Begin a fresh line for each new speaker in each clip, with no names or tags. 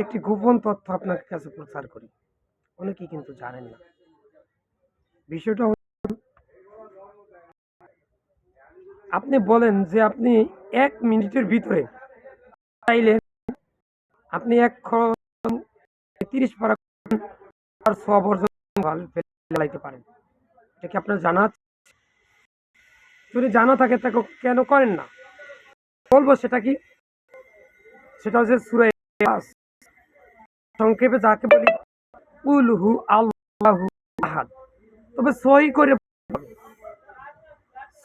একটি গোপন তথ্য আপনার কাছে প্রচার করি। অনেকেই কিন্তু জানেন না। বিষয়টা আপনি বলেন যে আপনি ১ মিনিটের ভিতরে চাইলে আপনি ৩০ পারা আর সওয়াব অর্জন ফেলাইতে পারেন। এটা কি আপনার জানা আছে? যদি জানা থাকে তাকে কেন করেন না? বলবো সেটা কি? সেটা হচ্ছে সূরা ইখলাস। সংক্ষেপে যাকে বলি কুল হু আল্লাহু আহাদ। তবে সহি করে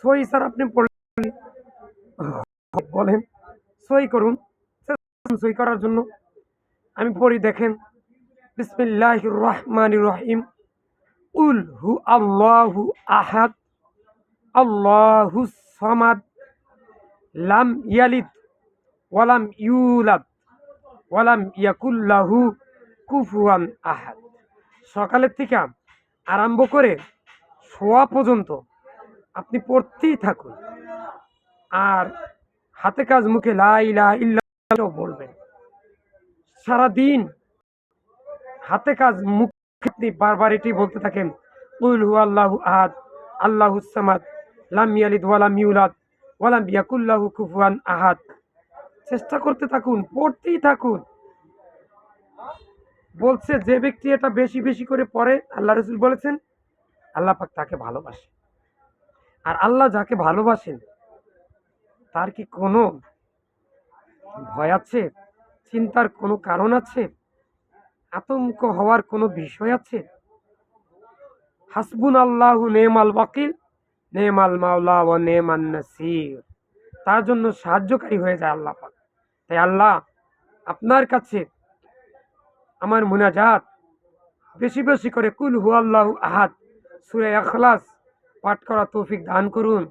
সহি স্যার আপনি বলেন সহি করুন। সহি করার জন্য আমি পড়ি দেখেন বিসমিল্লাহির রহমানির রহিম কুল হু আল্লাহু আহাদ আল্লাহুস সামাদ লাম ইয়ালিদ ওয়ালাম ইউলাদ ওয়ালাম ইয়াকুল লাহু কুফুয়ান আহাদ। সকালের থেকে আরম্ভ করে শোয়া পর্যন্ত আপনি পড়তেই থাকুন আর হাতে কাজ মুখে লা ইলাহা ইল্লাল্লাহ বলবেন। সারাদিন হাতে কাজ মুখে আপনি বারবার এটি বলতে থাকেন কুল হু আল্লাহু আহাদ আল্লাহুস সামাদ লাম ইয়ালিদ ওয়ালাম ইউলাদ ওয়ালাম ইয়াকুল লাহু কুফুয়ান আহাদ। চেষ্টা করতে থাকুন, পড়তেই থাকুন। বলছে যে ব্যক্তি এটা বেশি বেশি করে পড়ে আল্লাহ রাসূল বলেছেন আল্লাহ পাক তাকে ভালোবাসে। আর আল্লাহ যাকে ভালোবাসেন তার কি কোনো ভয় আছে? চিন্তার কোনো কারণ আছে? আতঙ্ক হওয়ার কোনো বিষয় আছে? হাসবুনাল্লাহু নেমাল ওয়াকিল নেমাল মাওলা ওয়া নেমান নাসির। তার জন্য সাহায্যকারী হয়ে যায় আল্লাহ পাক। তাই আল্লাহ আপনার কাছে আমার মুনাজাত বেশি বেশি করে কুল হুয়াল্লাহু আহাদ সূরা ইখলাস পাঠ করা তৌফিক দান করুন।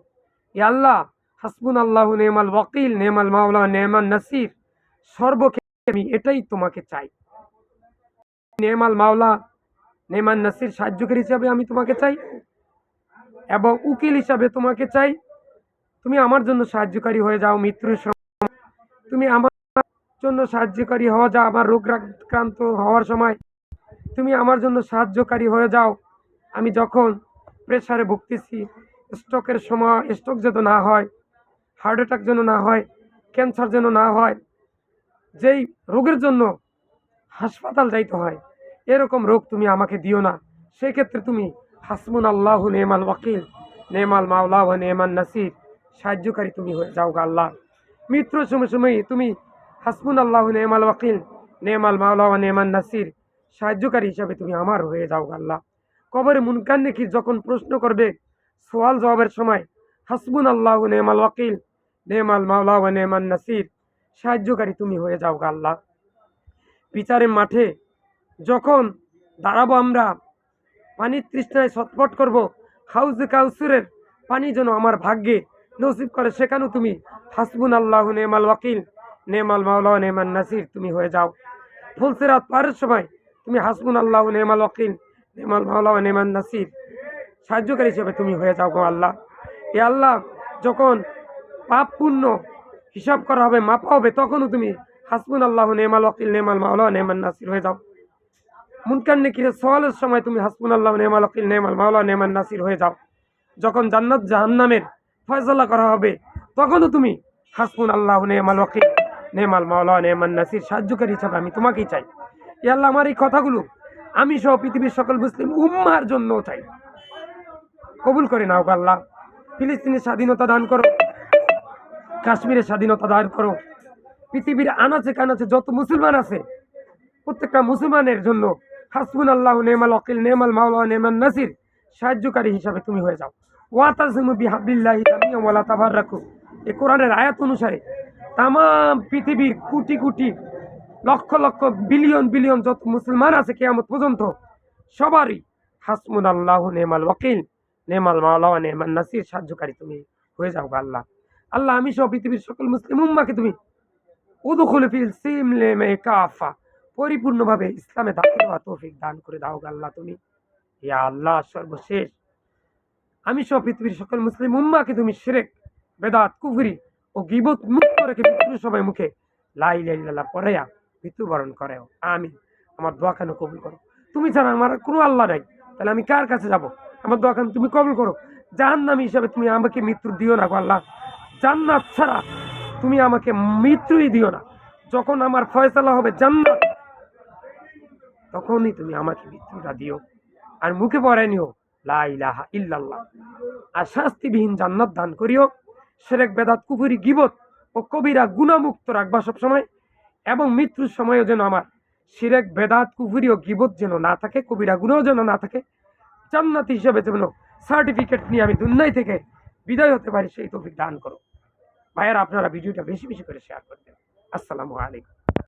ইয়া আল্লাহ হাসবুনাল্লাহু নেমাল ওয়াকিল নেমাল মাওলা নেমান নাসির। সর্বক্ষেত্রে আমি এটাই তোমাকে চাই। নেমাল মাওলা নেমান নাসির সাহায্যকারী হিসাবে আমি তোমাকে চাই এবং উকিল হিসাবে তোমাকে চাই। তুমি আমার জন্য সাহায্যকারী হয়ে যাও মৃত্যুর সময়। তুমি আমার জন্য সাহায্যকারী হওয়া যাও আমার রোগাক্রান্ত হওয়ার সময়। তুমি আমার জন্য সাহায্যকারী হয়ে যাও আমি যখন প্রেসারে ভুগতেছি, স্ট্রোকের সময় স্ট্রোক যেন না হয়, হার্ট অ্যাটাক যেন না হয়, ক্যান্সার যেন না হয়, যেই রোগের জন্য হাসপাতাল যাইতে হয় এরকম রোগ তুমি আমাকে দিও না। সেক্ষেত্রে তুমি হাসবুনাল্লাহু নেমাল ওয়াকিল নেমাল মাওলা ওয়া নেমান নাসির সাহায্যকারী তুমি হয়ে যাও গো আল্লাহ। মৃত্যুর সময় তুমি হাসবুনাল্লাহু নেমাল ওয়াকিল নেমাল মাওলা ওয়া নেমান নাসির সাহায্যকারী হিসাবে তুমি আমার হয়ে যাও গো আল্লাহ। কবরে মুনকার নাকির যখন প্রশ্ন করবে সওয়াল জবাবের সময় হাসবুনাল্লাহু নেমাল ওয়াকিল নেমাল মাওলা ওয়া নেমান নাসির সাহায্যকারী তুমি হয়ে যাও গো আল্লাহ। বিচারের মাঠে যখন দাঁড়াবো আমরা পানির তৃষ্ণায় ছটফট করব, হাউজে কাউসারের পানি যেন আমার ভাগ্যে নসিব করে সেখানেও তুমি হাসবুনাল্লাহু নেমাল ওয়াকিল নেমাল মাওলা ওয়া নেমান নাসির তুমি হয়ে যাও। ফুলসিরাত পারের সময় তুমি হাসবুনাল্লাহু নেমাল ওয়াকিল নেমাল মাওলা ওয়া নেমান নাসির সাহায্যকারী হিসেবে তুমি হয়ে যাও গো আল্লাহ। এ আল্লাহ যখন পাপ পুণ্য হিসাব করা হবে মাপা হবে তখনও তুমি হাসবুনাল্লাহু নেমাল ওয়াকিল নেমাল মাওলা ওয়া নেমান নাসির হয়ে যাও। মুনকার নাকিরের সওয়ালের সময় তুমি হাসবুনাল্লাহু নেমাল ওয়াকিল নেমাল মাওলা নেমান নাসির হয়ে যাও। যখন জান্নাত জাহান্নামের ফয়সালা করা হবে তখনও তুমি হাসবুনাল্লাহু নেমাল ওয়াকিল নেমাল মাওলা নেমান নাসির সাহায্যকারী হিসাবে আমি তোমাকেই চাই। ইয়া আল্লাহ আমার এই কথাগুলো আমি সহ পৃথিবীর সকল মুসলিম উম্মার জন্য চাই। কবুল করে নাও গো আল্লাহ। ফিলিস্তিনের স্বাধীনতা দান করো, কাশ্মীরের স্বাধীনতা দান করো। পৃথিবীর আনাচে কানাচে যত মুসলমান আছে প্রত্যেকটা মুসলমানের জন্য হাসবুনাল্লাহু নেমাল ওয়াকিল নেমাল মাওলা নেমান নাসির সাহায্যকারী হিসাবে তুমি হয়ে যাও। ওয়াতাসিমু বিহাবলিল্লাহি জামিআন ওয়া লা তাফাররাকু। এই কোরআনের আয়াত অনুসারে তাম পৃথিবীর কোটি কোটি লক্ষ লক্ষ বিলিয়ন বিলিয়ন যত মুসলমান আছে কিয়ামত পর্যন্ত সবারই হাসবুনাল্লাহু নেমাল ওয়াকিল নেমাল মাওলা ওয়া নেমান নাসির সাহায্যকারী তুমি হয়ে যাও আল্লাহ। আল্লাহ আমি সহ পৃথিবীর সকল মুসলিম উম্মাহকে তুমি উদখুল ফিল সিলমি কাফা পরিপূর্ণভাবে ইসলামে দাখিল হওয়ার তৌফিক দান করে দাও আল্লাহ তুমি। ইয়া আল্লাহ সর্বশেষ আমি সহ পৃথিবীর সকল মুসলিম উম্মাহকে তুমি শিরক বেদাত কুফরি ও গীবত মুক্ত রেখে মৃত্যুর সময় মুখে লা ইলাহা ইল্লাল্লাহ পড়াইয়া মৃত্যুবরণ করেও। আমিন। আমার দোয়া কেন কবুল করো। তুমি ছাড়া আমার আর কোনো আল্লাহ নাই। তাহলে আমি কার কাছে যাব? আমার দোয়া কেন তুমি কবুল করো। জাহান্নামী হিসাবে তুমি আমাকে মৃত্যু দিও না গো আল্লাহ। জান্নাত ছাড়া তুমি আমাকে মৃত্যুই দিও না। যখন আমার ফয়সালা হবে জান্নাত, তখনই তুমি আমাকে মৃত্যুটা দিও। আর মুখে পড়ায় নিও লা ইলাহা ইল্লাল্লাহ। আর শাস্তিবিহীন জান্নাত দান করিও। শিরক বেদাত কুফরি গীবত ও কবিরা গুনাহমুক্ত রাখবা সবসময়। এবং মৃত্যুর সময়ও যেন আমার শিরক বেদাত কুফরি ও গীবত যেন না থাকে, কবিরা গুনাহ যেন না থাকে। জান্নাতি হিসেবে যেন সার্টিফিকেট নিয়ে আমি দুনিয়া থেকে বিদায় হতে পারি, সেই তৌফিক দান করো। ভাইয়েরা, আপনারা ভিডিওটা বেশি বেশি করে শেয়ার করবেন। আসসালামু আলাইকুম।